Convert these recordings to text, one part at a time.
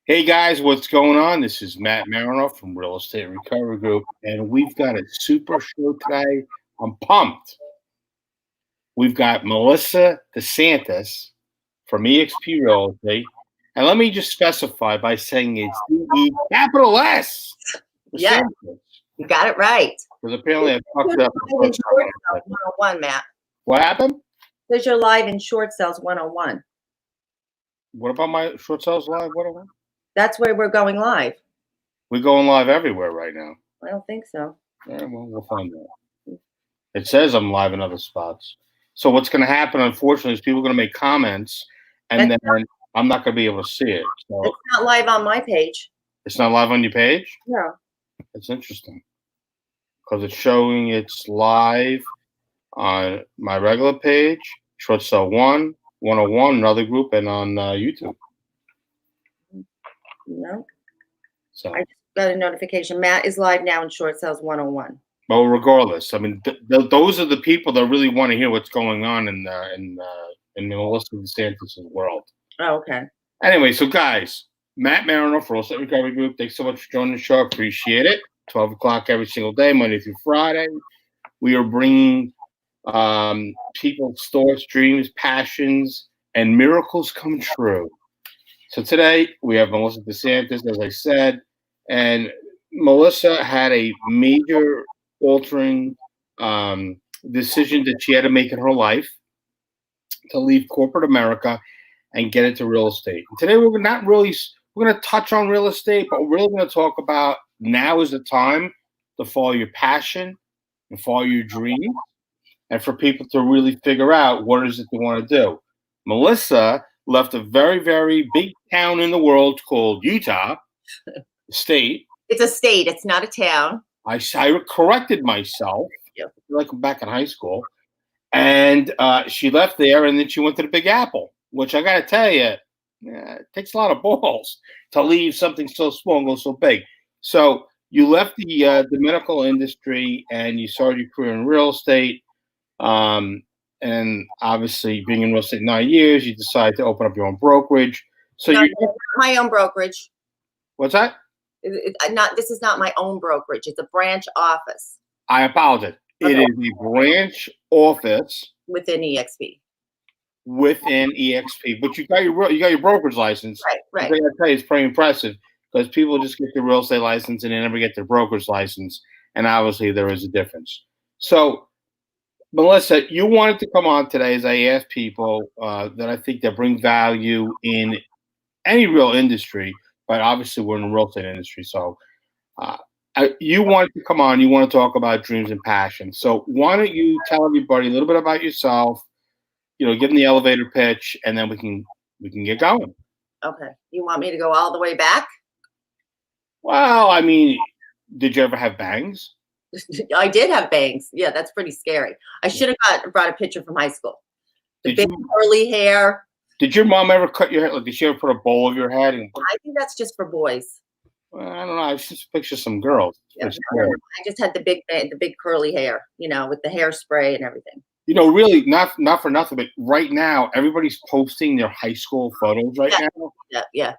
Hey guys, what's going on? This is Matt Marinoff from Real Estate Recovery Group, and we've got a super show today. I'm pumped. We've got Melissa Desantis from EXP Real Estate, and let me just specify by saying it's DE capital S. Yeah, DeSantis, you got it right. because apparently I fucked up the Live in first short time. sales 101, Matt. What happened? Says you're live in short sales 101. What about my short sales live? What? That's where we're going live. We're going live everywhere right now. I don't think so. All right, well, we'll find out. It says I'm live in other spots. So what's going to happen, unfortunately, is people are going to make comments, and That's then I'm not going to be able to see it. So It's not live on my page. it's not live on your page? No. That's interesting. Because it's showing it's live on my regular page, Short Sell 101, another group, and on YouTube. No. So, I just got a notification. Matt is live now in short sales 101. well, regardless, I mean, those are the people that really want to hear what's going on in Melissa DeSantis' world. Oh, okay. Anyway, so guys, Matt Marinoff for Real Estate Recovery Group. Thanks so much for joining the show. Appreciate it. 12 o'clock every single day, Monday through Friday. We are bringing people's thoughts, dreams, passions, and miracles come true. So today we have Melissa DeSantis, as I said, and Melissa had a major altering decision that she had to make in her life to leave corporate America and get into real estate. And today we're going to touch on real estate, but we're really going to talk about now is the time to follow your passion and follow your dreams, and for people to really figure out what is it they want to do. Melissa left a very, very big town in the world called Utah State. It's a state. It's not a town. I corrected myself. Yep. I feel like I'm back in high school. And she left there, and then she went to the Big Apple, which I got to tell you, it takes a lot of balls to leave something so small and go so big. So you left the medical industry, and you started your career in real estate. And obviously, being in real estate 9 years, you decided to open up your own brokerage. So No, you, not my own brokerage. what's that? This is not my own brokerage. It's a branch office I apologize. It Okay. is a branch office within EXP. within EXP, but you got your brokerage license. Right, right. I gotta tell you, it's pretty impressive because people just get their real estate license and they never get their brokerage license, and obviously there is a difference. So, Melissa, you wanted to come on today, as I asked people that I think that bring value in any real industry, but obviously we're in the real estate industry, so you wanted to come on. You want to talk about dreams and passion. So why don't you tell everybody a little bit about yourself? You know, give them the elevator pitch, and then we can get going. Okay. You want me to go all the way back? Well, I mean, did you ever have bangs? I did have bangs. Yeah, that's pretty scary. I should have brought a picture from high school. The big curly hair. Did your mom ever cut your hair? Like, did she ever put a bowl of your head? I think that's just for boys. Well, I don't know. I just picture some girls. Yeah, I just had the big curly hair, with the hairspray and everything. You know, really, not for nothing, but right now everybody's posting their high school photos right now. Yeah.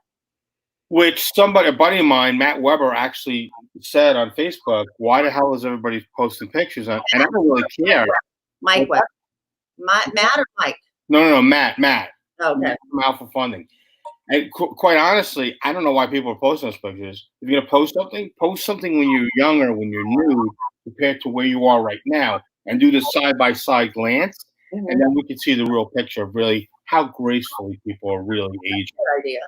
Which a buddy of mine, Matt Weber, actually said on Facebook, "Why the hell is everybody posting pictures?" And I don't really care. Mike Weber. Matt or Mike? No, Matt. Okay. From Alpha Funding. And quite honestly, I don't know why people are posting those pictures. If you're gonna post something when you're younger, when you're new, compared to where you are right now, and do the side-by-side glance, and then we can see the real picture of really how gracefully people are really aging. Good idea.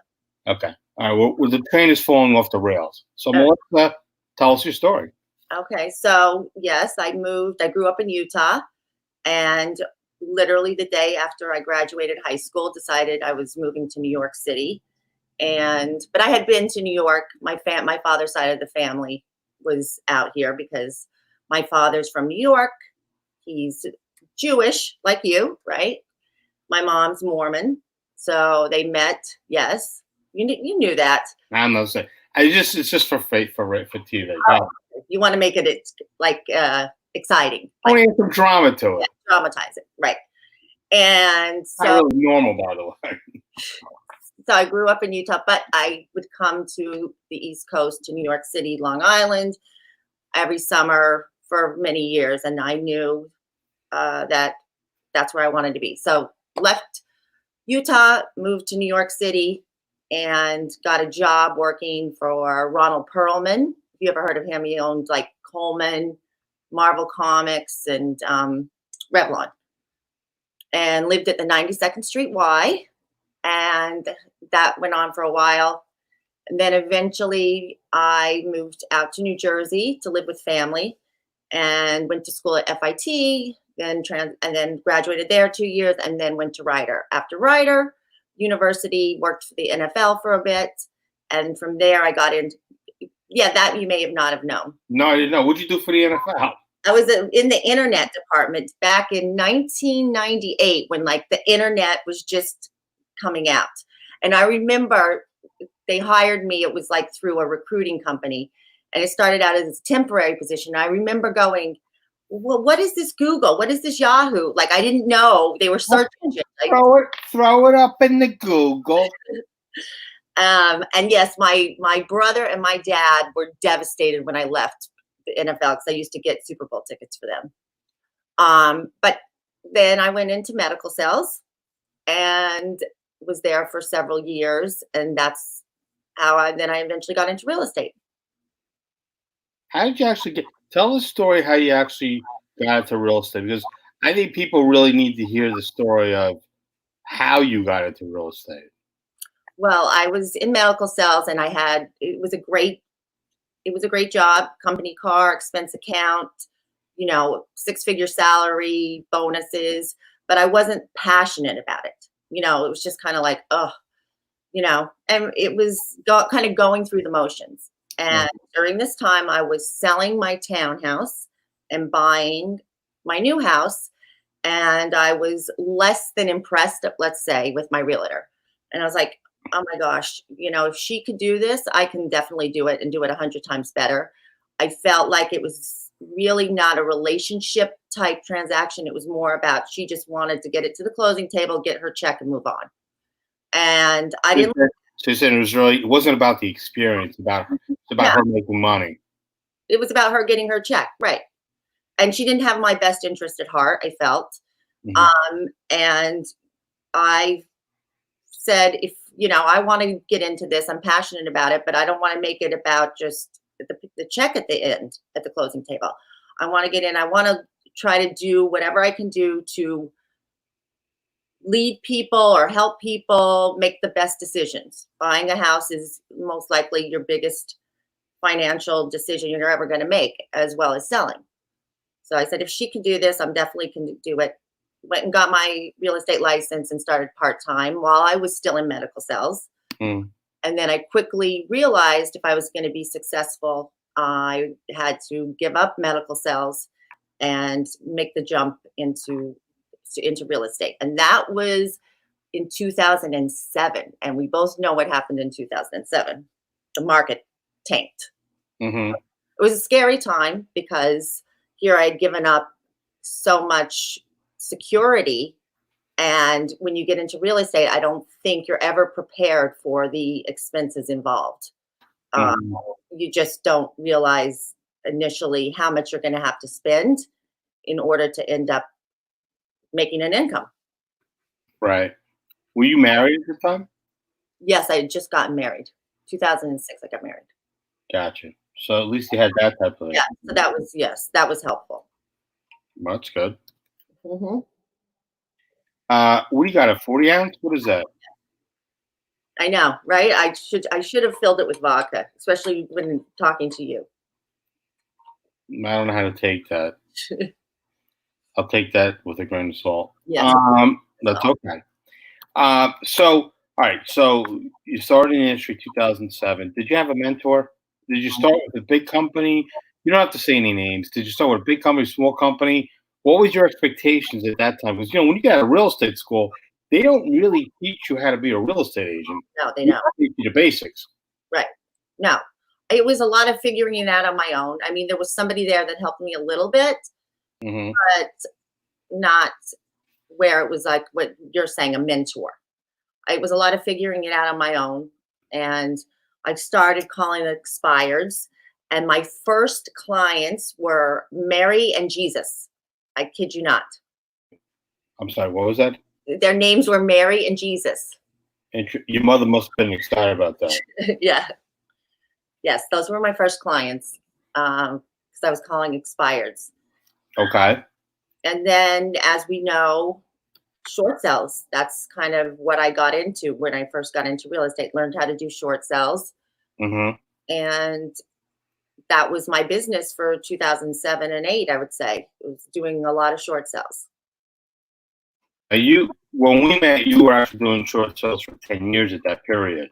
Okay. All right. Well, the train is falling off the rails. So, Melissa, tell us your story. Okay. So, yes, I moved. I grew up in Utah, and literally the day after I graduated high school, decided I was moving to New York City. But I had been to New York. My father's side of the family was out here because my father's from New York. He's Jewish, like you, right? My mom's Mormon. So they met. Yes. You knew that. I'm not saying. It's just for TV. Oh, you want to make it like exciting. I want to add some drama to it. Yeah, dramatize it, right? And so not really normal, by the way. So I grew up in Utah, but I would come to the East Coast, to New York City, Long Island, every summer for many years, and I knew that that's where I wanted to be. So left Utah, moved to New York City, and got a job working for Ronald Perlman. If you ever heard of him, he owned like Coleman, Marvel Comics, and Revlon, and lived at the 92nd Street Y. And that went on for a while. And then eventually I moved out to New Jersey to live with family and went to school at FIT, and then graduated there 2 years, and then went to Rider. After Rider University, worked for the NFL for a bit. And from there I got into, that you may have not have known. No, I didn't know. What'd you do for the NFL? I was in the internet department back in 1998 when like the internet was just coming out. And I remember they hired me, it was like through a recruiting company, and it started out as a temporary position. I remember going, well, what is this Google? What is this Yahoo? Like, I didn't know they were search engines. Like, throw it up in the Google. And yes, my brother and my dad were devastated when I left the NFL because I used to get Super Bowl tickets for them. But then I went into medical sales and was there for several years, and that's how I eventually got into real estate. How did you actually tell the story how you actually got into real estate? Because I think people really need to hear the story of how you got into real estate. Well, I was in medical sales, and it was a great job, company car, expense account, 6-figure salary, bonuses, but I wasn't passionate about it. It was just kind of like, and it was kind of going through the motions. And during this time, I was selling my townhouse and buying my new house. And I was less than impressed, let's say, with my realtor. And I was like, oh my gosh, if she could do this, I can definitely do it and do it 100 times better. I felt like it was really not a relationship type transaction. It was more about she just wanted to get it to the closing table, get her check, and move on. And I didn't. So you said it wasn't about the experience, it's about her making money. It was about her getting her check, right? And she didn't have my best interest at heart, I felt. Mm-hmm. And I said, if I want to get into this, I'm passionate about it, but I don't want to make it about just the check at the end, at the closing table. I want to get in. I want to try to do whatever I can do to lead people or help people make the best decisions. Buying a house is most likely your biggest financial decision you're ever going to make, as well as selling. So I said, if she can do this, I'm definitely can do it. Went and got my real estate license and started part-time while I was still in medical sales. And then I quickly realized if I was going to be successful, I had to give up medical sales and make the jump into real estate. And that was in 2007. And we both know what happened in 2007. The market tanked. Mm-hmm. It was a scary time because here I had given up so much security. And when you get into real estate, I don't think you're ever prepared for the expenses involved. You just don't realize initially how much you're going to have to spend in order to end up making an income. Right. Were you married at the time? Yes, I had just gotten married. 2006, I got married. Gotcha. So at least you had that type of. Yeah. So that was helpful. Well, that's good. Mm-hmm. What do you got? A 40 ounce? What is that? I know, right? I should have filled it with vodka, especially when talking to you. I don't know how to take that. I'll take that with a grain of salt. Yes. That's okay. So, all right. So you started in the industry 2007. Did you have a mentor? Did you start with a big company? You don't have to say any names. Did you start with a big company, small company? What was your expectations at that time? Because, when you get out of real estate school, they don't really teach you how to be a real estate agent. No, they don't. They teach you the basics. Right. No, it was a lot of figuring it out on my own. I mean, there was somebody there that helped me a little bit, but not where it was like what you're saying, a mentor. it was a lot of figuring it out on my own. And I started calling expireds. And my first clients were Mary and Jesus. I kid you not. I'm sorry, what was that? Their names were Mary and Jesus. And your mother must have been excited about that. Yeah. Yes, those were my first clients because I was calling expireds. Okay. And then, as we know, short sales. That's kind of what I got into when I first got into real estate, learned how to do short sales. Mm-hmm. And that was my business for 2007 and 8, I would say. It was doing a lot of short sales. When we met, you were actually doing short sales for 10 years at that period.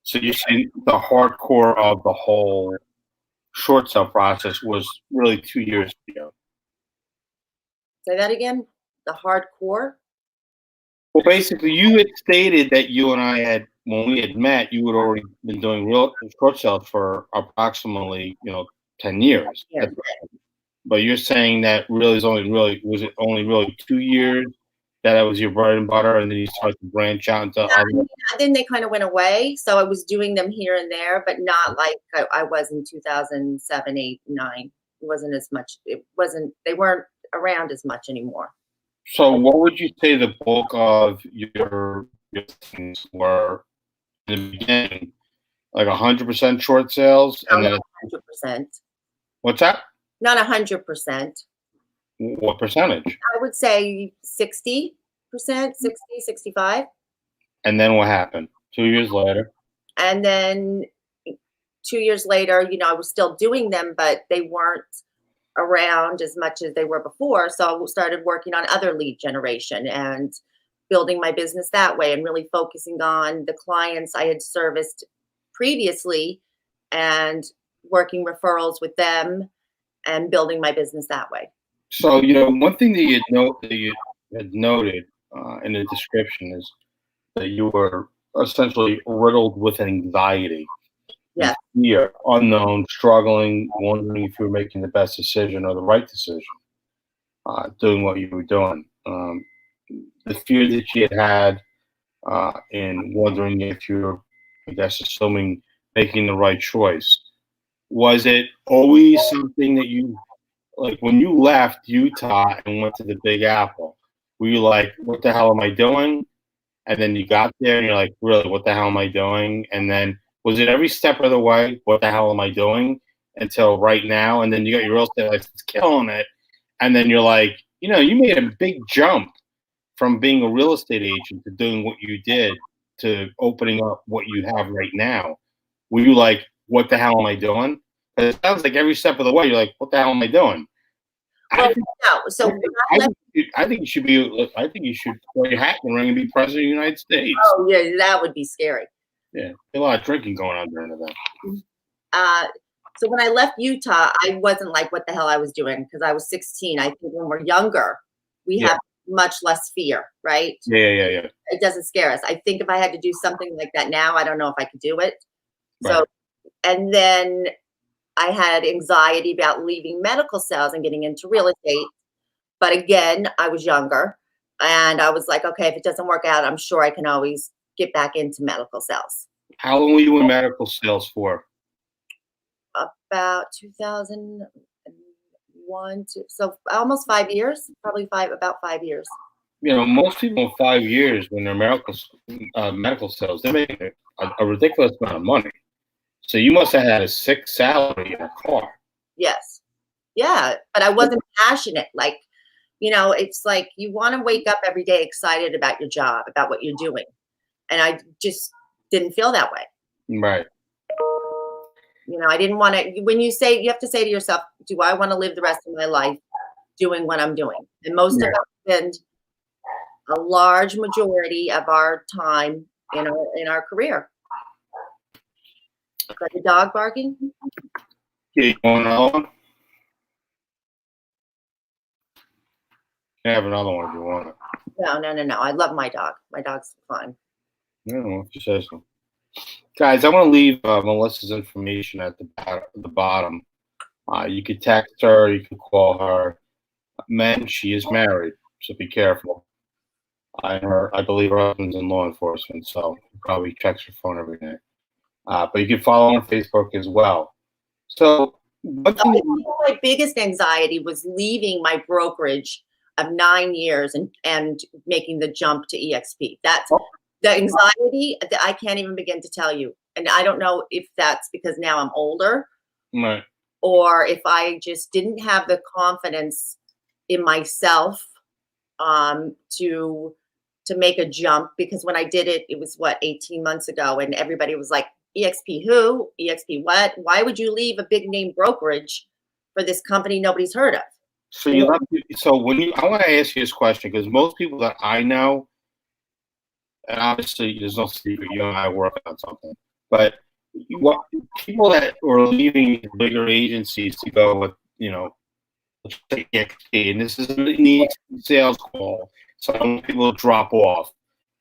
So you see the hardcore of the whole short sale process was really 2 years ago. Say that again? The hardcore? Well, basically, you had stated that you and I had, when we had met, you had already been doing real short sales for approximately, 10 years. Yeah. But you're saying that was it only really 2 years that was your bread and butter, and then you started to branch out into other. Then they kind of went away. So I was doing them here and there, but not like I was in 2007, 8, 9. It wasn't as much. They weren't around as much anymore. So what would you say the bulk of your things were in the beginning? Like 100% short sales? No, And then 100%. what's that? Not 100%. What percentage? I would say 60%, 60, 65. And then what happened? 2 years later? And then 2 years later, I was still doing them, but they weren't around as much as they were before. So I started working on other lead generation and building my business that way and really focusing on the clients I had serviced previously and working referrals with them and building my business that way. So, one thing that you had noted in the description is that you were essentially riddled with anxiety, Yeah. fear, unknown, struggling, wondering if you were making the best decision or the right decision, doing what you were doing. The fear that you had in wondering if you're, I guess, assuming making the right choice. Was it always something that you, like when you left Utah and went to the Big Apple, were you like, what the hell am I doing? And then you got there and you're like, really, what the hell am I doing? And then was it every step of the way, what the hell am I doing? Until right now. And then you got your real estate license, killing it. And then you're like, you made a big jump from being a real estate agent to doing what you did to opening up what you have right now. Were you like, what the hell am I doing? It sounds like every step of the way, you're like, what the hell am I doing? Well, no. So I think you should be. I think you should throw your hat in the ring and be president of the United States. Oh yeah, that would be scary. Yeah, a lot of drinking going on during the day. So when I left Utah, I wasn't like what the hell I was doing because I was 16. I think when we're younger, we have much less fear, right? Yeah. It doesn't scare us. I think if I had to do something like that now, I don't know if I could do it. Right. So, and then I had anxiety about leaving medical sales and getting into real estate. But again, I was younger and I was like, okay, if it doesn't work out, I'm sure I can always get back into medical sales. How long were you in medical sales for? About 2001 so almost 5 years, about 5 years. Most people in 5 years when they're medical sales, they make a ridiculous amount of money. So you must have had a sick salary in a car. Yes. Yeah, but I wasn't passionate. Like, it's like you want to wake up every day excited about your job, about what you're doing. And I just didn't feel that way. Right. I didn't want to, when you have to say to yourself, do I want to live the rest of my life doing what I'm doing? And most of us spend a large majority of our time in our career. Is that the dog barking? Yeah, you want another one? You have another one if you want it. No. I love my dog. My dog's fine. I don't know if you say so. Guys, I want to leave Melissa's information at the bottom. You could text her, you could call her. Men, she is married, so be careful. I believe her husband's in law enforcement, so he probably checks her phone every day. But you can follow her on Facebook as well. So one thing, My biggest anxiety was leaving my brokerage of 9 years and making the jump to EXP. That's the anxiety that I can't even begin to tell you. And I don't know if that's because now I'm older, right. or if I just didn't have the confidence in myself to make a jump. Because when I did it, it was 18 months ago, and everybody was like, EXP who? EXP what? Why would you leave a big name brokerage for this company nobody's heard of? So you left. So I want to ask you this question, because most people that I know, and obviously there's no secret, you and I work on something, but what people that are leaving bigger agencies to go with, let's say EXP, and this is an easy sales call, so I don't want people to drop off.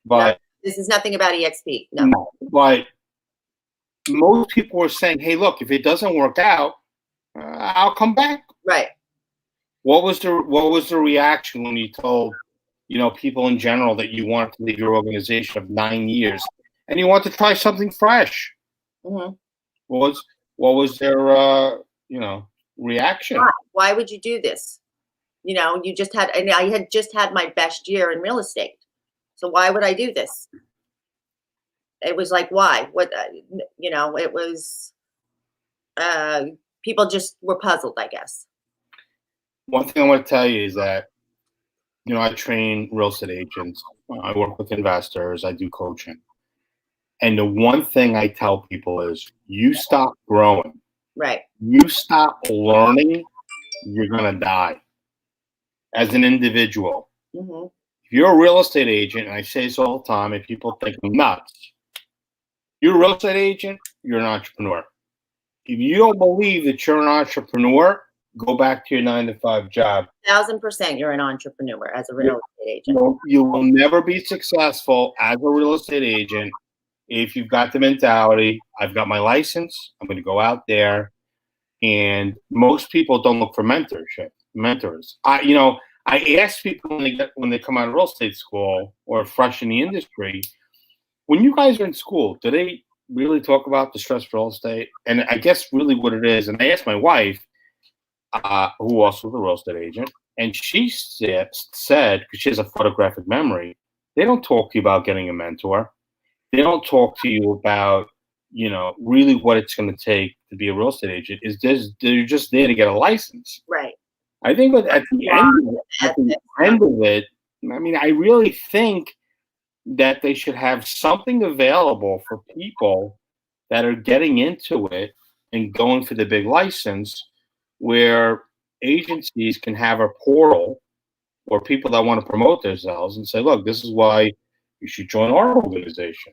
But no, this is nothing about EXP. No. But most people are saying, "Hey, look, if it doesn't work out, I'll come back." Right. What was the reaction when you told, people in general that you wanted to leave your organization of 9 years and you want to try something fresh? Mm-hmm. What was their reaction? Why would you do this? I had just had my best year in real estate. So why would I do this? It was like, why? What? It was. People just were puzzled, I guess. One thing I want to tell you is that, I train real estate agents. I work with investors. I do coaching. And the one thing I tell people is, you stop growing. Right. You stop learning, you're going to die as an individual. Mm-hmm. If you're a real estate agent, and I say this all the time, and people think I'm nuts, you're a real estate agent, you're an entrepreneur. If you don't believe that you're an entrepreneur, go back to your 9-to-5 job. 1,000% you're an entrepreneur as a real estate agent. You will never be successful as a real estate agent if you've got the mentality, I've got my license, I'm going to go out there. And most people don't look for mentors. I ask people when they come out of real estate school or fresh in the industry, when you guys are in school, do they really talk about distressed real estate? And I guess really what it is, and I asked my wife, who also was a real estate agent, and she said, because she has a photographic memory, they don't talk to you about getting a mentor. They don't talk to you about, really what it's going to take to be a real estate agent. They're just there to get a license. Right. I think at the end of it, I mean, I really think that they should have something available for people that are getting into it and going for the big license, where agencies can have a portal or people that want to promote themselves and say, look, this is why you should join our organization.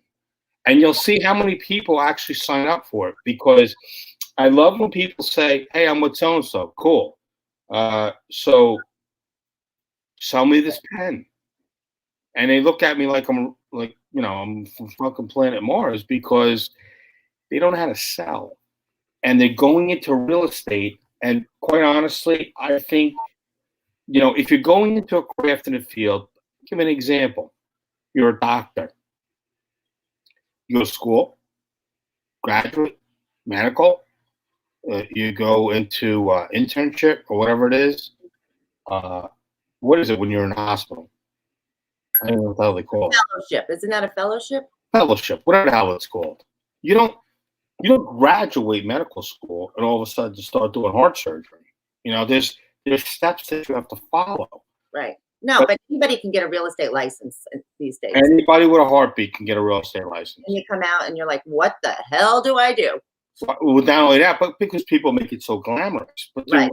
And you'll see how many people actually sign up for it, because I love when people say, hey, I'm with so-and-so. Cool. So sell me this pen. And they look at me like I'm from fucking planet Mars, because they don't know how to sell. And they're going into real estate. And quite honestly, I think, if you're going into a craft in the field, give me an example. You're a doctor. You go to school, graduate, medical, you go into internship or whatever it is. What is it when you're in a hospital? I don't know what the hell they call it. Fellowship. Isn't that a fellowship? Fellowship, whatever the hell it's called. You don't graduate medical school and all of a sudden start doing heart surgery. There's steps that you have to follow. Right. No, but anybody can get a real estate license these days. Anybody with a heartbeat can get a real estate license. And you come out and you're like, what the hell do I do? Well, not only that, but because people make it so glamorous. But right.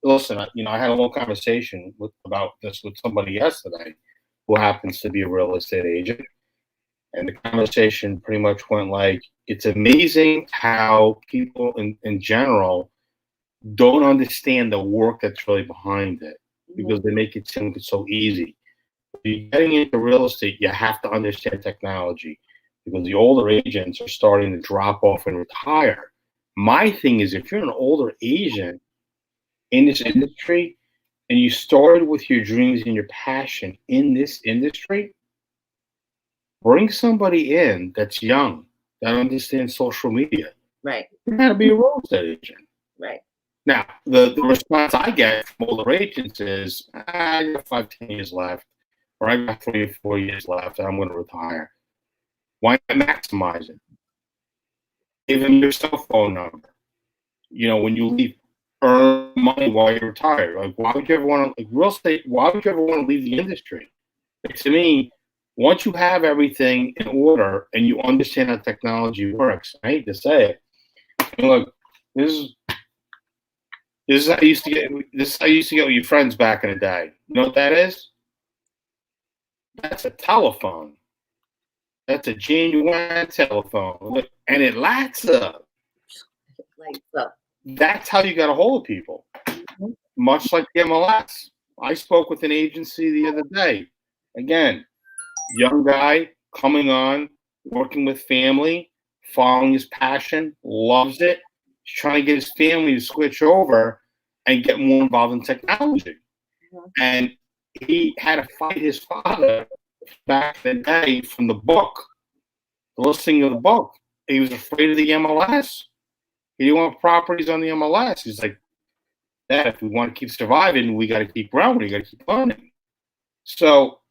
Listen, I had a little conversation about this with somebody yesterday who happens to be a real estate agent. And the conversation pretty much went like, it's amazing how people in general don't understand the work that's really behind it, because they make it seem so easy. If you're getting into real estate, you have to understand technology, because the older agents are starting to drop off and retire. My thing is, if you're an older agent in this industry and you started with your dreams and your passion in this industry, Bring somebody in that's young, that understands social media. Right. You got to be a real estate agent. Right. Now, the response I get from older agents is, I got 5, 10 years left, or I got 3 or 4 years left, and I'm going to retire. Why not maximize it? Give them your cell phone number. When you leave, earn money while you're retired. Like, why would you ever want to, like, real estate? Why would you ever want to leave the industry? Like, to me, once you have everything in order and you understand how technology works, I hate to say it. Look, this is this is how I used to get. This is how you used to get with your friends back in the day. You know what that is? That's a telephone. That's a genuine telephone, and it lights up. Like so. That's how you got a hold of people. Much like the MLS. I spoke with an agency the other day. Again, young guy coming on, working with family, following his passion, loves it. He's trying to get his family to switch over and get more involved in technology. And he had to fight his father back in the day from the book, the listing of the book. He was afraid of the MLS. He didn't want properties on the MLS. He's like, Dad, if we want to keep surviving, we got to keep growing. We got to keep learning. So,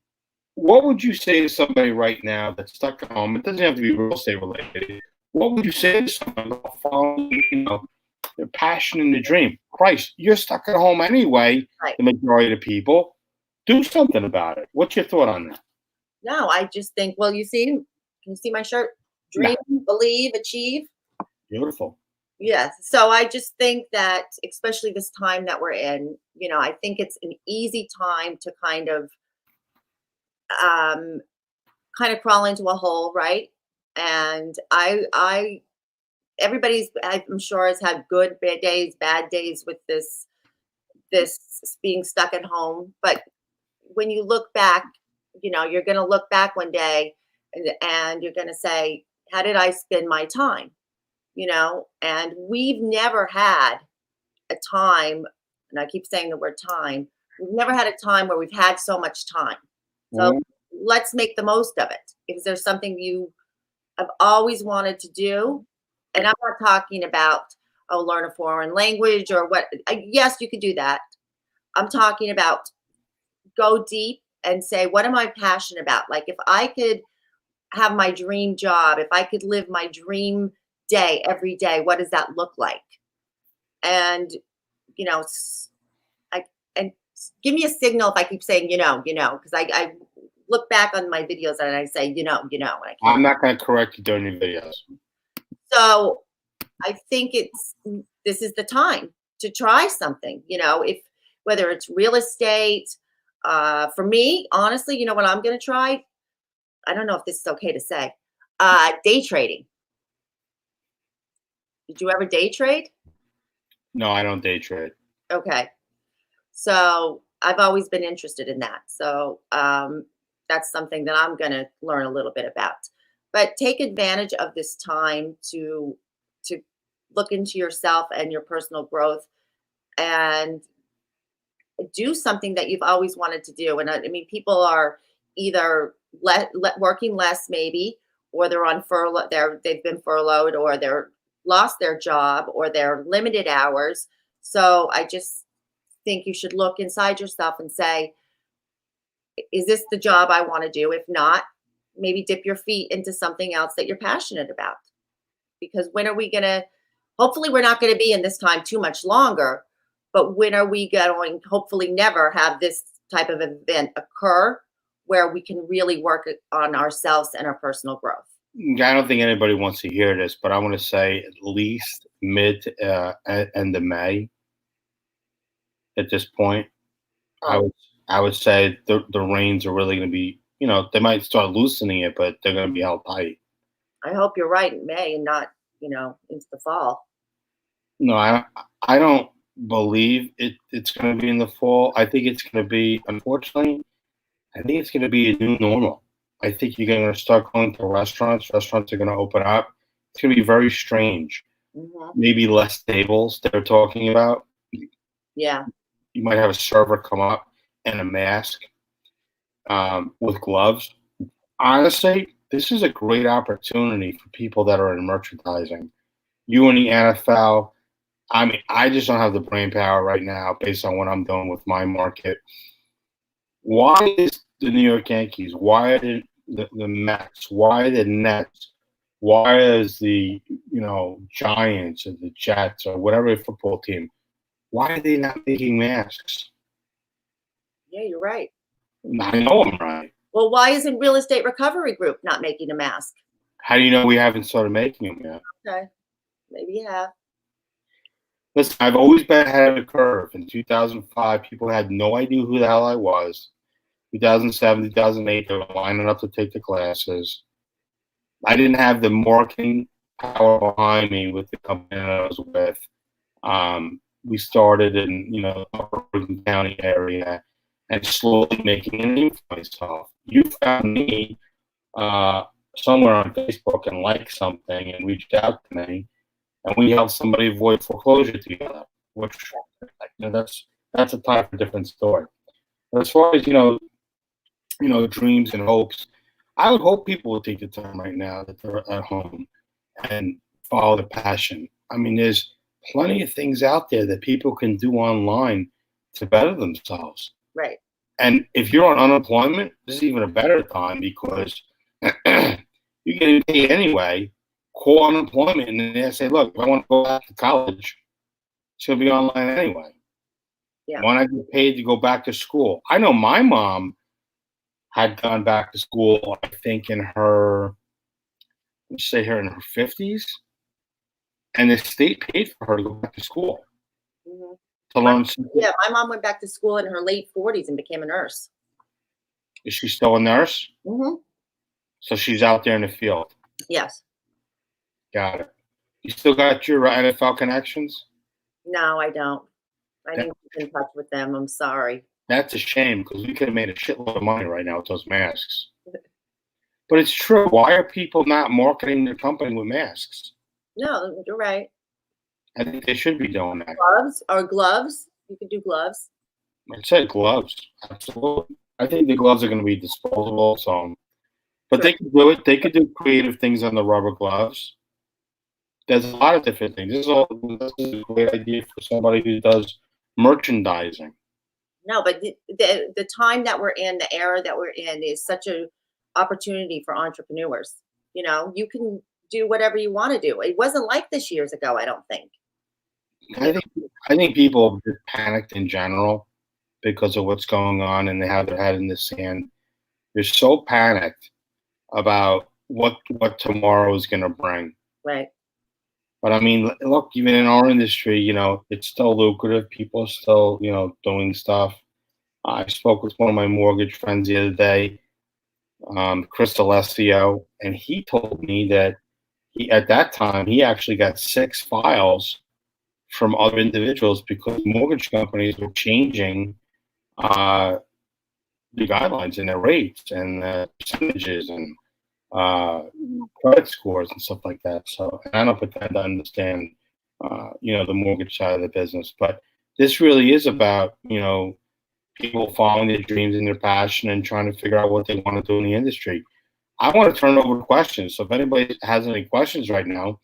what would you say to somebody right now that's stuck at home? It doesn't have to be real estate related. What would you say to someone about following, their passion and their dream? Christ, you're stuck at home anyway. Right. The majority of the people, do something about it. What's your thought on that? No, I just think, well, can you see my shirt? Dream, believe, achieve. Beautiful. Yes. So I just think that, especially this time that we're in, I think it's an easy time to kind of crawl into a hole, right? And everybody's, I'm sure, has had good, bad days with this being stuck at home. But when you look back, you're going to look back one day and you're going to say, how did I spend my time? And we've never had a time, and I keep saying the word time, we've never had a time where we've had so much time. So let's make the most of it. If there's something you have always wanted to do, and I'm not talking about, learn a foreign language or what. Yes, you could do that. I'm talking about go deep and say, what am I passionate about? Like, if I could have my dream job, if I could live my dream day every day, what does that look like? And and give me a signal if I keep saying because I look back on my videos and I say and I can't. I'm not going to correct you during your videos. So I think this is the time to try something. If whether it's real estate, for me, honestly, what I'm going to try. I don't know if this is okay to say. Day trading. Did you ever day trade? No, I don't day trade. Okay. So I've always been interested in that. So that's something that I'm going to learn a little bit about. But take advantage of this time to look into yourself and your personal growth and do something that you've always wanted to do. And I mean, people are either working less maybe, or they're on furlough. They've been furloughed, or they're lost their job, or they're limited hours. So I just think you should look inside yourself and say, is this the job I want to do? If not, maybe dip your feet into something else that you're passionate about. Because when are we going to, hopefully we're not going to be in this time too much longer, but when are we going, hopefully never have this type of event occur where we can really work on ourselves and our personal growth? I don't think anybody wants to hear this, but I want to say at least mid end of May. At this point, I would say the reins are really going to be, they might start loosening it, but they're going to be held tight. I hope you're right in May and not, into the fall. No, I don't believe it's going to be in the fall. I think it's going to be, unfortunately, I think it's going to be a new normal. I think you're going to start going to restaurants. Restaurants are going to open up. It's going to be very strange. Mm-hmm. Maybe less tables they're talking about. Yeah. You might have a server come up in a mask with gloves. Honestly, this is a great opportunity for people that are in merchandising. You and the NFL. I mean, I just don't have the brain power right now based on what I'm doing with my market. Why is the New York Yankees? Why are the Mets? Why are the Nets? Why is the Giants or the Jets or whatever football team? Why are they not making masks? Yeah, you're right. I know I'm right. Well, why isn't Real Estate Recovery Group not making a mask? How do you know we haven't started making them yet? Okay, maybe you have. Listen, I've always been ahead of the curve. In 2005, people had no idea who the hell I was. 2007, 2008, they were lining up to take the classes. I didn't have the marketing power behind me with the company that I was with. We started in, the Upper Oregon County area and slowly making a name for myself. You found me somewhere on Facebook and liked something and reached out to me, and we helped somebody avoid foreclosure together, which that's a type of different story. But as far as dreams and hopes, I would hope people would take the time right now that they're at home and follow their passion. I mean, there's plenty of things out there that people can do online to better themselves. Right. And if you're on unemployment, this is even a better time because you're getting paid anyway. Call unemployment and they say, look, if I want to go back to college, it's going to be online anyway. Yeah. Why not get paid to go back to school? I know my mom had gone back to school, I think in her, let's say her in her 50s, and the state paid for her to go back to school to learn something. Yeah, my mom went back to school in her late 40s and became a nurse. Is she still a nurse? Mm-hmm. So she's out there in the field. Yes. Got it. You still got your NFL connections? No, I don't. I need to keep in touch with them. I'm sorry. That's a shame because we could have made a shitload of money right now with those masks. But it's true. Why are people not marketing their company with masks? No, you're right. I think they should be doing that. Gloves. You could do gloves. I said gloves. Absolutely. I think the gloves are going to be disposable. But they could do it. They could do creative things on the rubber gloves. There's a lot of different things. This is a great idea for somebody who does merchandising. No, but the time that we're in, the era that we're in, is such an opportunity for entrepreneurs. You can do whatever you want to do. It wasn't like this years ago, I don't think. I think people just panicked in general because of what's going on, and they have their head in the sand. They're so panicked about what tomorrow is going to bring. Right. But I mean, look, even in our industry, it's still lucrative. People are still, doing stuff. I spoke with one of my mortgage friends the other day, Chris Alessio, and he told me that at that time he actually got 6 files from other individuals because mortgage companies were changing the guidelines and their rates and the percentages and credit scores and stuff like that. So I don't pretend to understand, the mortgage side of the business, but this really is about, people following their dreams and their passion and trying to figure out what they want to do in the industry. I want to turn it over to questions. So if anybody has any questions right now,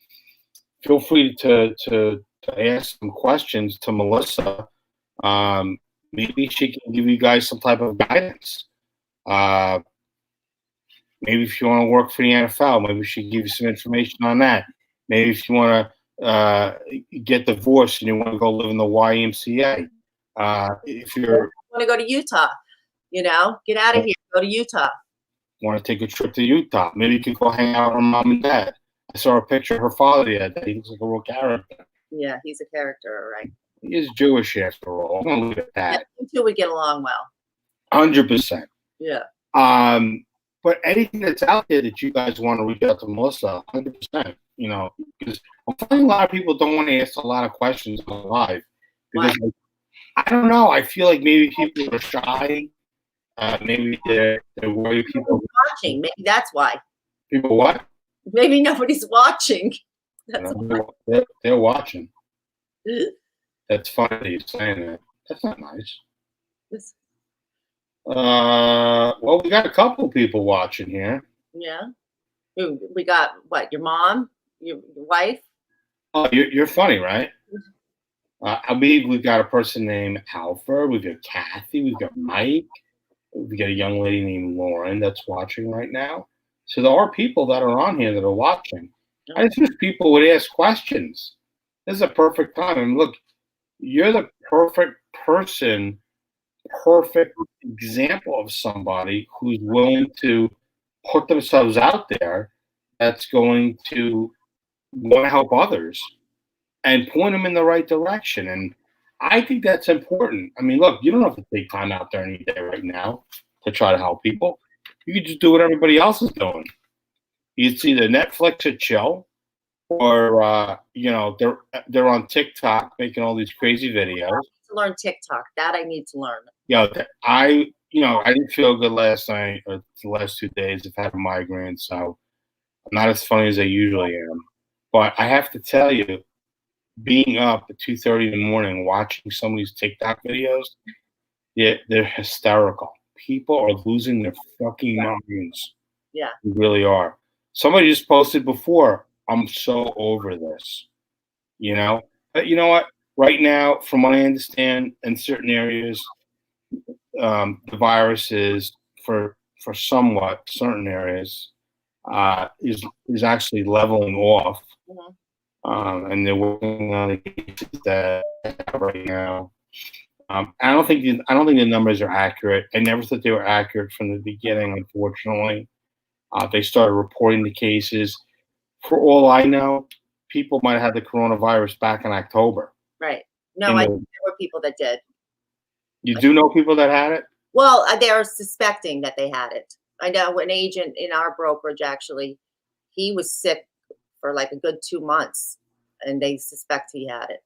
feel free to ask some questions to Melissa. Maybe she can give you guys some type of guidance. Maybe if you want to work for the NFL, maybe she can give you some information on that. Maybe if you want to get divorced and you want to go live in the YMCA. If you want to go to Utah, get out of here, go to Utah. Want to take a trip to Utah? Maybe you can go hang out with her mom and dad. I saw a picture of her father the other day. He looks like a real character. Yeah, he's a character, right? He is Jewish after all. I'm gonna leave it at that. Yeah, you two would get along well. 100%. Yeah. But anything that's out there that you guys want to reach out to Melissa, 100%. Because I'm finding a lot of people don't want to ask a lot of questions on live. Because I don't know. I feel like maybe people are shy. Maybe they're worried people watching. Maybe that's why. People what? Maybe nobody's watching. They're watching. That's funny you're saying that. That's not nice. Well, we got a couple people watching here. Yeah. We got what? Your mom, your wife. Oh, you're funny, right? I believe we've got a person named Alfred. We've got Kathy. We've got Mike. We got a young lady named Lauren that's watching right now. So there are people that are on here that are watching. I just wish people would ask questions. This is a perfect time. And look, you're the perfect person, perfect example of somebody who's willing to put themselves out there that's going to want to help others and point them in the right direction. And I think that's important. I mean, look, you don't have to take time out there any day right now to try to help people. You can just do what everybody else is doing. It's either Netflix or chill, or they're on TikTok making all these crazy videos. I need to learn TikTok. That I need to learn. Yeah, I didn't feel good last night or the last 2 days. I've had a migraine, so I'm not as funny as I usually am. But I have to tell you, being up at 2:30 in the morning watching some of these TikTok videos, yeah, they're hysterical. People are losing their fucking minds. Yeah. They really are. Somebody just posted before, I'm so over this. But you know what? Right now, from what I understand, in certain areas, the virus is for somewhat certain areas is actually leveling off. Mm-hmm. And they're working on the cases that they have right now. I don't think the numbers are accurate. I never thought they were accurate from the beginning. Unfortunately, they started reporting the cases. For all I know, people might have had the coronavirus back in October. Right. No, I think there were people that did. You do know people that had it? Well, they are suspecting that they had it. I know an agent in our brokerage, actually, he was sick for like a good 2 months, and they suspect he had it.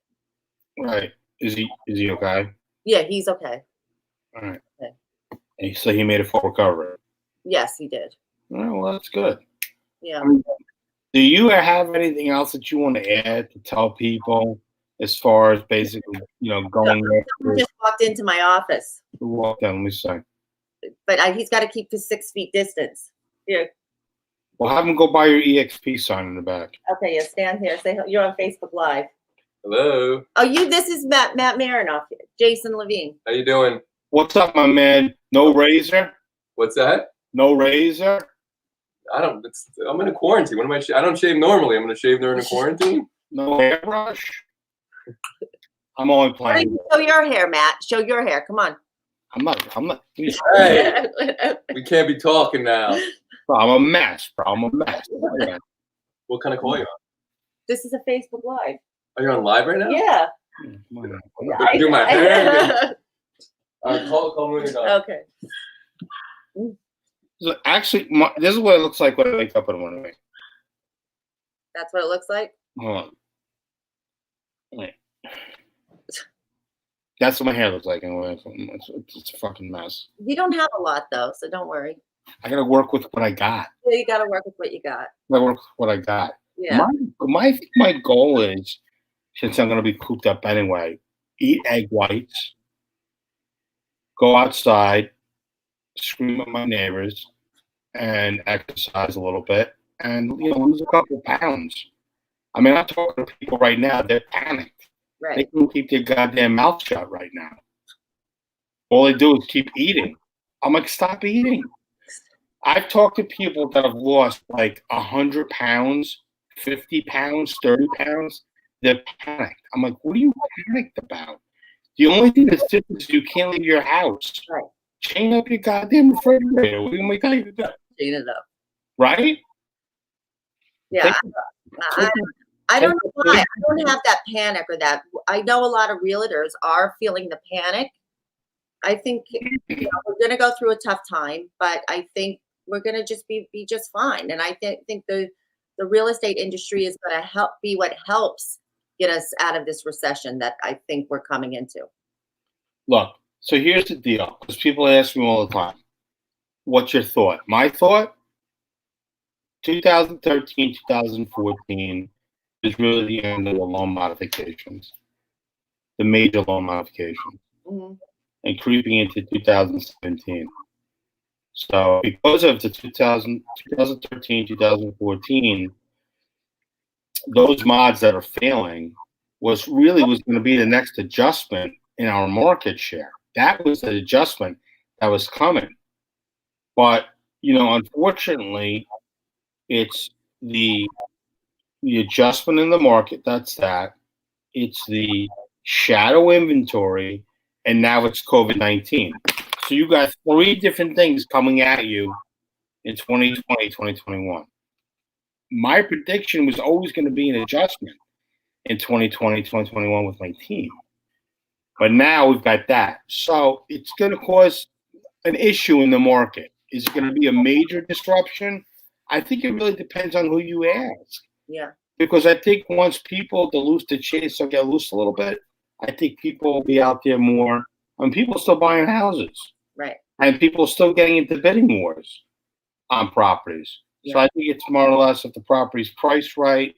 Right. Is he okay? Yeah, he's okay. All right. Okay. And so he made a full recovery. Yes, he did. Oh, well, that's good. Yeah. Do you have anything else that you want to add to tell people as far as basically, going there? Someone just walked into my office. Who walked in? Let me see. But he's got to keep the 6 feet distance. Yeah. Well, have him go buy your EXP sign in the back. Okay, yeah, stand here. Say you're on Facebook Live. Hello. Oh, this is Matt Marinoff, Jason Levine. How you doing? What's up, my man? No razor? What's that? No razor? I'm in a quarantine. What am I? I don't shave normally. I'm going to shave during a quarantine. No hairbrush? I'm only playing. Show your hair, Matt. Show your hair. Come on. I'm not. Hey, we can't be talking now. Bro, I'm a mess, bro. I'm a mess. What kind of call you on? This is a Facebook Live. Are you on live right now? Yeah. Do my hair. Call me when you're done. Okay. So actually, this is what it looks like when I wake up in the morning. That's what it looks like? Hold on. Wait. That's what my hair looks like anyway. It's a fucking mess. You don't have a lot, though, so don't worry. I gotta work with what I got. Yeah, you got to work with what you got. I work with what I got. Yeah. My goal is, since I'm gonna be cooped up anyway, eat egg whites, go outside, scream at my neighbors, and exercise a little bit, and lose a couple pounds. I mean, I'm talking to people right now. They're panicked. Right. They can't keep their goddamn mouth shut right now. All they do is keep eating. I'm like, stop eating. I've talked to people that have lost like 100 pounds, 50 pounds, 30 pounds. They're panicked. I'm like, what are you panicked about? The only thing that's different is you can't leave your house. Right. Chain up your goddamn refrigerator. What am I telling you to do? Chain it up. Right? Yeah. I don't know why. I don't have that panic or that. I know a lot of realtors are feeling the panic. I think we're going to go through a tough time, but I think we're going to just be just fine. And I think the real estate industry is going to be what helps get us out of this recession that I think we're coming into. Look, so here's the deal, because people ask me all the time, what's your thought? My thought, 2013, 2014 is really the end of the loan modifications, the major loan modifications, and creeping into 2017. So because of the 2013, 2014, those mods that are failing was going to be the next adjustment in our market share. That was the adjustment that was coming. But, unfortunately, it's the adjustment in the market. That's that. It's the shadow inventory, and now it's COVID-19. So you got three different things coming at you in 2020, 2021. My prediction was always going to be an adjustment in 2020, 2021 with my team. But now we've got that. So it's going to cause an issue in the market. Is it going to be a major disruption? I think it really depends on who you ask. Yeah. Because I think once people, the chase will get loose a little bit, I think people will be out there more. People are still buying houses. Right. And people are still getting into bidding wars on properties. Yeah. So I think it's more or less if the property's priced right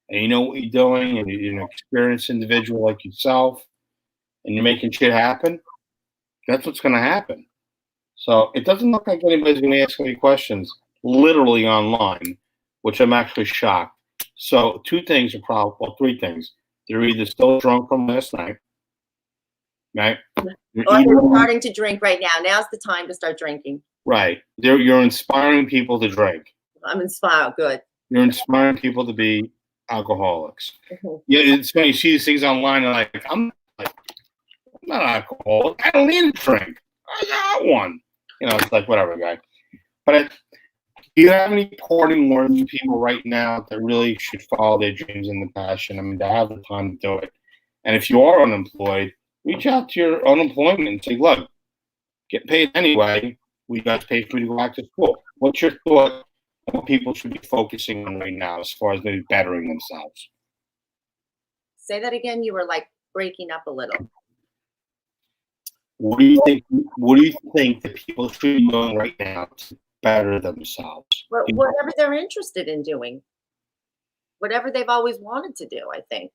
and you know what you're doing and you're an experienced individual like yourself and you're making shit happen, that's what's going to happen. So it doesn't look like anybody's going to ask any questions literally online, which I'm actually shocked. So three things. They're either still drunk from last night, right? Or you're starting to drink right now. Now's the time to start drinking. Right. You're inspiring people to drink. I'm inspired. Good. You're inspiring people to be alcoholics. Mm-hmm. Yeah, it's funny. You see these things online, and I'm not an alcoholic. I don't need a drink. I got one. It's like whatever, guy. But do you have any parting words to people right now that really should follow their dreams and the passion? They have the time to do it. And if you are unemployed, reach out to your unemployment and say, look, get paid anyway. We got to pay for you to go back to school. What's your thought on what people should be focusing on right now as far as maybe bettering themselves? Say that again. You were breaking up a little. What do you think that people should be doing right now to better themselves? Whatever they're interested in doing. Whatever they've always wanted to do, I think.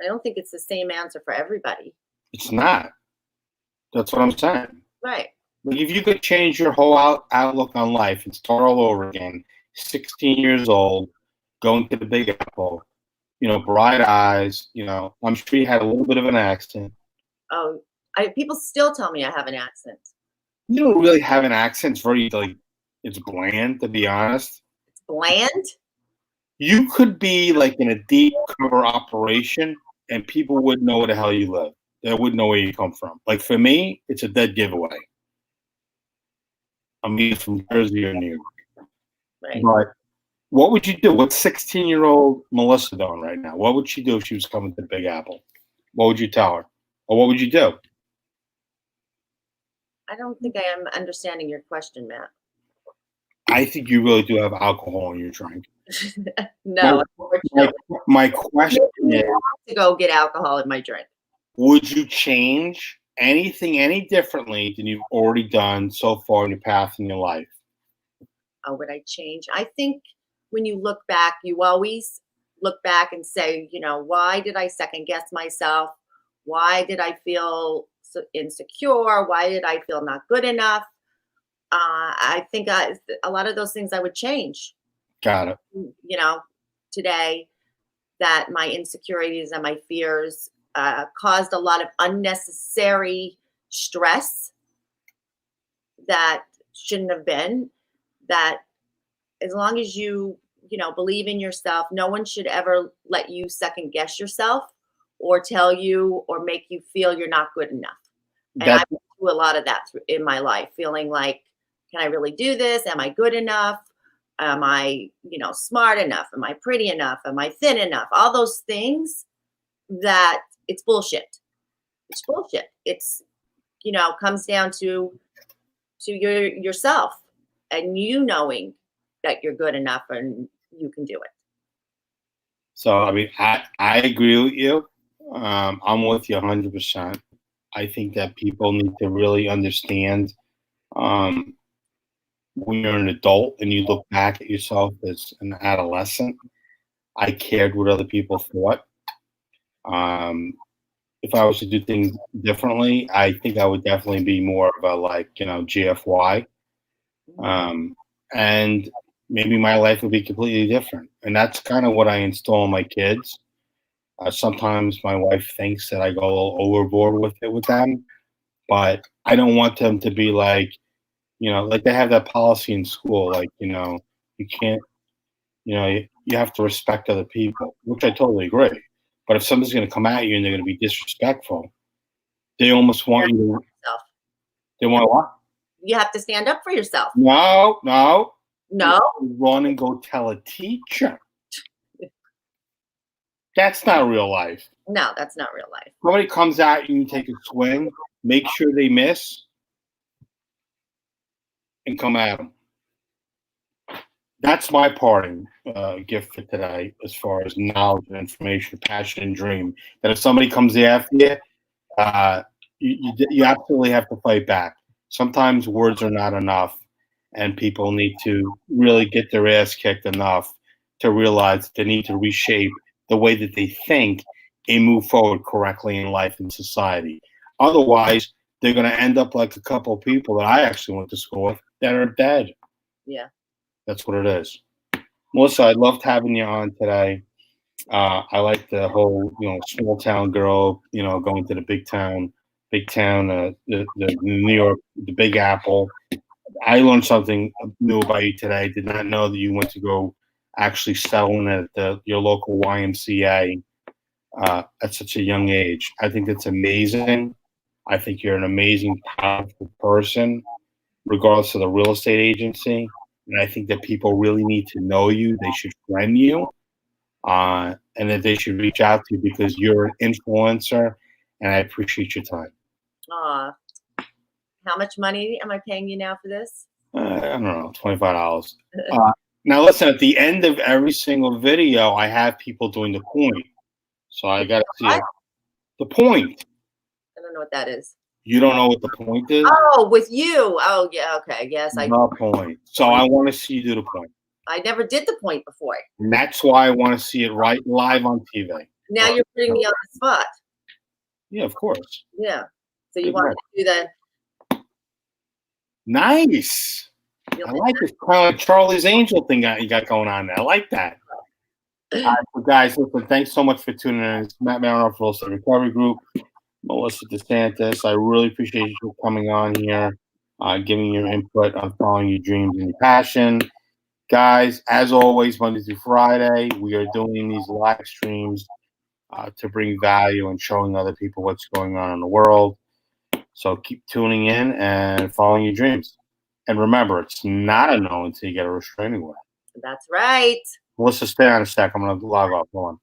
I don't think it's the same answer for everybody. It's not. That's what I'm saying. Right. If you could change your whole outlook on life and start all over again, 16 years old, going to the Big Apple, bright eyes, I'm sure you had a little bit of an accent. Oh, people still tell me I have an accent. You don't really have an accent. It's very, it's bland, to be honest. It's bland? You could be in a deep cover operation and people wouldn't know where the hell you live. They wouldn't know where you come from. For me, it's a dead giveaway. I'm either from Jersey or New York. Right. But what would you do? What's 16-year-old Melissa doing right now? What would she do if she was coming to the Big Apple? What would you tell her? Or what would you do? I don't think I am understanding your question, Matt. I think you really do have alcohol in your drink. No. My question is, to go get alcohol in my drink. Would you change anything any differently than you've already done so far in your path in your life? Oh, would I change? I think when you look back, you always look back and say, why did I second guess myself? Why did I feel so insecure? Why did I feel not good enough? I think a lot of those things I would change. Got it. Today, that my insecurities and my fears caused a lot of unnecessary stress that shouldn't have been. That as long as you believe in yourself, no one should ever let you second guess yourself or tell you or make you feel you're not good enough. And I went through a lot of that in my life, feeling like, can I really do this? Am I good enough? Am I, smart enough? Am I pretty enough? Am I thin enough? All those things that it's bullshit. It's bullshit. It's, comes down to yourself and you knowing that you're good enough and you can do it. So, I agree with you. I'm with you 100%. I think that people need to really understand when you're an adult and you look back at yourself as an adolescent, I cared what other people thought. If I was to do things differently, I think I would definitely be more of a GFY. And maybe my life would be completely different. And that's kind of what I install in my kids. Sometimes my wife thinks that I go a little overboard with it with them, but I don't want them to be like, like they have that policy in school, like, you can't, you have to respect other people, which I totally agree. But if somebody's going to come at you and they're going to be disrespectful, they almost want you to, Yourself. they want what? You have to stand up for yourself. No. No? Run and go tell a teacher. That's not real life. No, that's not real life. Somebody comes at you and take a swing, make sure they miss, and come at them. That's my parting gift for today, as far as knowledge and information, passion and dream. That if somebody comes after you, you absolutely have to fight back. Sometimes words are not enough, and people need to really get their ass kicked enough to realize that they need to reshape the way that they think and move forward correctly in life and society. Otherwise, they're going to end up like a couple of people that I actually went to school with that are dead. Yeah. That's what it is. Melissa, I loved having you on today. I like the whole, small town girl, going to the big town, the New York, the Big Apple. I learned something new about you today. I did not know that you went to go actually settle in at your local YMCA at such a young age. I think that's amazing. I think you're an amazing, powerful person, regardless of the real estate agency. And I think that people really need to know you. They should friend you, and that they should reach out to you because you're an influencer, and I appreciate your time. How much money am I paying you now for this? I don't know, $25. Now, listen, at the end of every single video, I have people doing the point. So I got to see it. The point. I don't know what that is. You don't know what the point is? Oh, with you. Oh, yeah. Okay. Yes, I. The point. So I want to see you do the point. I never did the point before. And that's why I want to see it live on TV. Now you're putting me on the spot. Yeah, of course. Yeah. So you want me to do that? Nice. I like this kind of Charlie's Angel thing that you got going on there. I like that. All right, so guys, listen, thanks so much for tuning in. It's Matt Marino for the Recovery Group. Melissa Desantis, I really appreciate you coming on here, giving your input on following your dreams and your passion. Guys, as always, Monday through Friday, we are doing these live streams to bring value and showing other people what's going on in the world. So keep tuning in and following your dreams. And remember, it's not a no until you get a restraining order. That's right. Melissa, stay on a sec. I'm going to log off. Hold on.